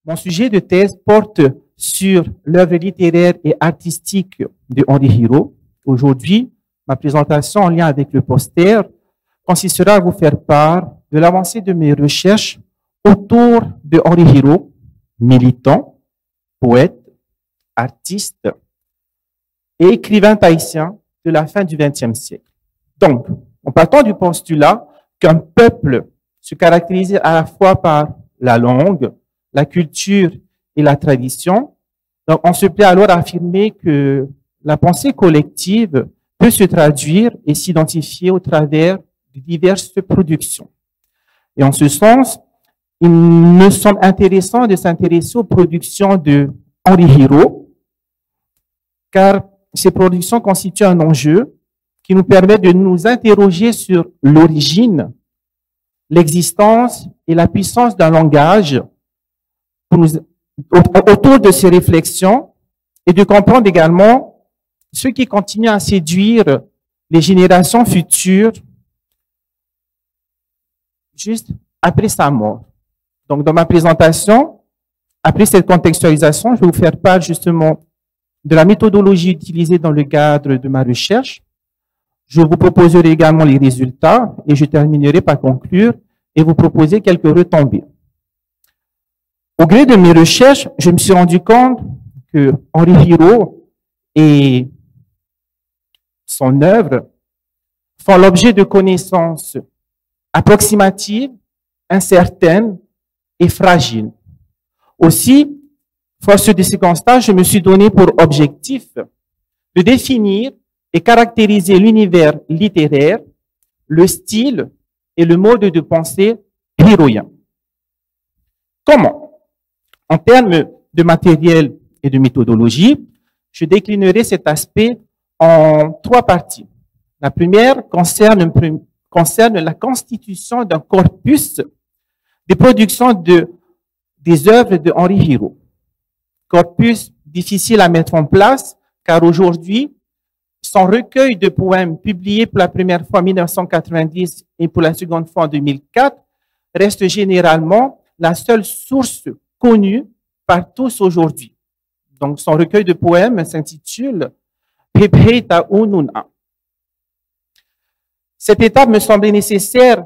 Mon sujet de thèse porte sur l'œuvre littéraire et artistique de Henri Giraud. Aujourd'hui, ma présentation en lien avec le poster consistera à vous faire part de l'avancée de mes recherches autour de Henri Giraud, militant, poète, artiste et écrivain tahitien de la fin du XXe siècle. Donc, en partant du postulat qu'un peuple se caractérisait à la fois par la langue, la culture et la tradition, donc on se plaît alors à affirmer que la pensée collective peut se traduire et s'identifier au travers de diverses productions. Et en ce sens, il me semble intéressant de s'intéresser aux productions de Henri Giraud, car ces productions constituent un enjeu qui nous permet de nous interroger sur l'origine, l'existence et la puissance d'un langage autour de ces réflexions et de comprendre également ce qui continue à séduire les générations futures juste après sa mort. Donc, dans ma présentation, après cette contextualisation, je vais vous faire part justement de la méthodologie utilisée dans le cadre de ma recherche. Je vous proposerai également les résultats et je terminerai par conclure et vous proposer quelques retombées. Au gré de mes recherches, je me suis rendu compte que Henri Giraud et son œuvre font l'objet de connaissances approximatives, incertaines et fragiles. Aussi, force de ces constats, je me suis donné pour objectif de définir et caractériser l'univers littéraire, le style et le mode de pensée giroudien. Comment? En termes de matériel et de méthodologie, je déclinerai cet aspect en trois parties. La première concerne la constitution d'un corpus de production des œuvres de Henri Giraud. Corpus difficile à mettre en place, car aujourd'hui, son recueil de poèmes publié pour la première fois en 1990 et pour la seconde fois en 2004 reste généralement la seule source connue par tous aujourd'hui. Donc, son recueil de poèmes s'intitule Pepe Taununa. Cette étape me semblait nécessaire,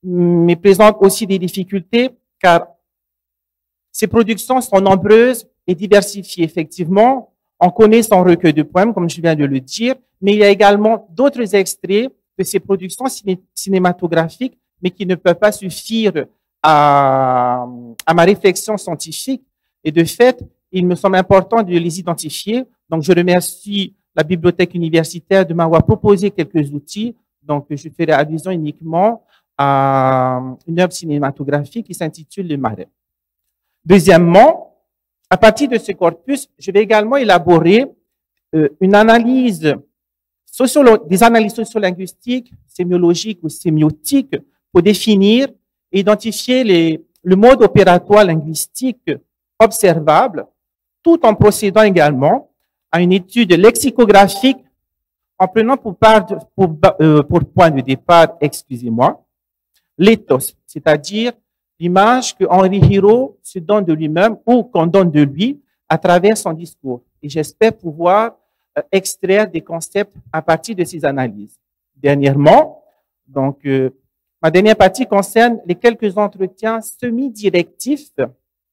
mais présente aussi des difficultés, car ses productions sont nombreuses et diversifiées. Effectivement, on connaît son recueil de poèmes, comme je viens de le dire, mais il y a également d'autres extraits de ses productions cinématographiques, mais qui ne peuvent pas suffire à ma réflexion scientifique. Et de fait, il me semble important de les identifier. Donc, je remercie la bibliothèque universitaire de m'avoir proposé quelques outils. Donc, je ferai allusion uniquement à une œuvre cinématographique qui s'intitule Le Marais. Deuxièmement, à partir de ce corpus, je vais également élaborer des analyses sociolinguistiques, sémiologiques ou sémiotiques pour définir et identifier le mode opératoire linguistique observable, tout en procédant également à une étude lexicographique en prenant pour point de départ, excusez-moi, l'éthos, c'est-à-dire l'image que Henri Giraud se donne de lui-même ou qu'on donne de lui à travers son discours. Et j'espère pouvoir extraire des concepts à partir de ces analyses. Dernièrement, donc, ma dernière partie concerne les quelques entretiens semi-directifs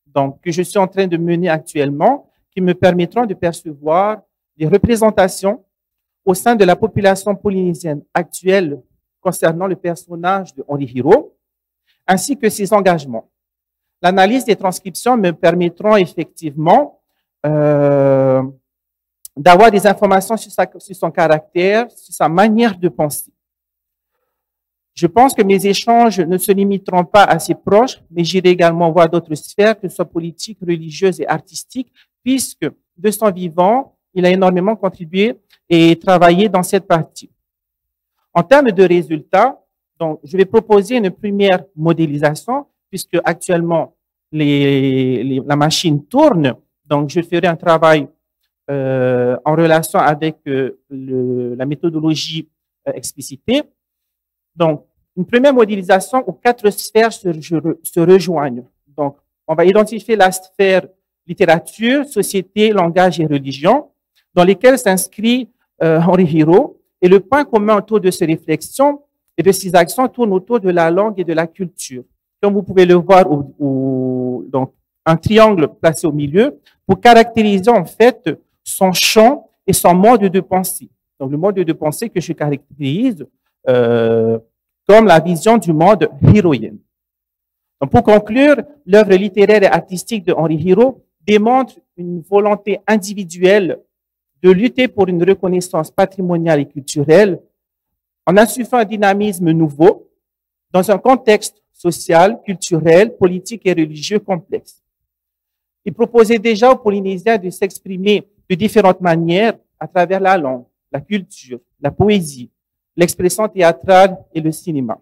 donc, que je suis en train de mener actuellement, qui me permettront de percevoir des représentations au sein de la population polynésienne actuelle concernant le personnage de Henri Giraud, ainsi que ses engagements. L'analyse des transcriptions me permettront effectivement d'avoir des informations sur son caractère, sur sa manière de penser. Je pense que mes échanges ne se limiteront pas à ses proches, mais j'irai également voir d'autres sphères, que ce soit politiques, religieuses et artistiques, puisque de son vivant, il a énormément contribué et travaillé dans cette partie. En termes de résultats, donc, je vais proposer une première modélisation, puisque actuellement, la machine tourne. Donc, je ferai un travail en relation avec la méthodologie explicitée. Donc, une première modélisation où quatre sphères se rejoignent. Donc, on va identifier la sphère littérature, société, langage et religion, dans lesquelles s'inscrit Henri Hiro. Et le point commun autour de ces réflexions et de ces actions tourne autour de la langue et de la culture. Comme vous pouvez le voir, donc, un triangle placé au milieu pour caractériser en fait son champ et son mode de pensée. Donc, le mode de pensée que je caractérise comme la vision du monde hiroïen. Donc, pour conclure, l'œuvre littéraire et artistique de Henri Hiro démontre une volonté individuelle de lutter pour une reconnaissance patrimoniale et culturelle en insufflant un dynamisme nouveau dans un contexte social, culturel, politique et religieux complexe. Il proposait déjà aux Polynésiens de s'exprimer de différentes manières à travers la langue, la culture, la poésie, l'expression théâtrale et le cinéma.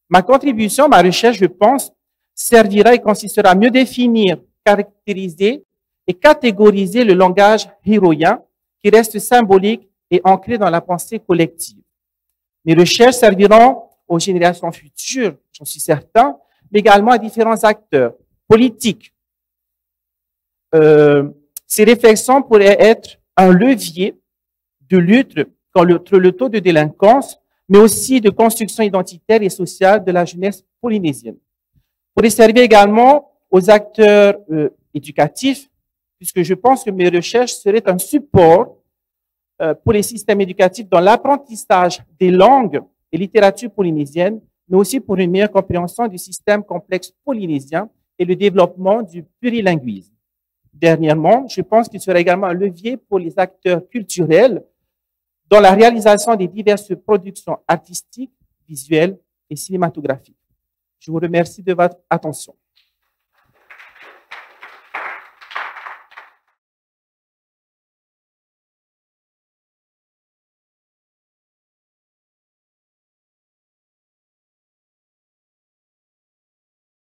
Ma contribution, ma recherche, je pense, servira et consistera à mieux définir, caractériser et catégoriser le langage hiroïen qui reste symbolique et ancré dans la pensée collective. Mes recherches serviront aux générations futures, j'en suis certain, mais également à différents acteurs politiques. Ces réflexions pourraient être un levier de lutte contre le taux de délinquance, mais aussi de construction identitaire et sociale de la jeunesse polynésienne. Pourrait servir également aux acteurs éducatifs, puisque je pense que mes recherches seraient un support pour les systèmes éducatifs dans l'apprentissage des langues et littératures polynésiennes, mais aussi pour une meilleure compréhension du système complexe polynésien et le développement du plurilinguisme. Dernièrement, je pense qu'il sera également un levier pour les acteurs culturels dans la réalisation des diverses productions artistiques, visuelles et cinématographiques. Je vous remercie de votre attention.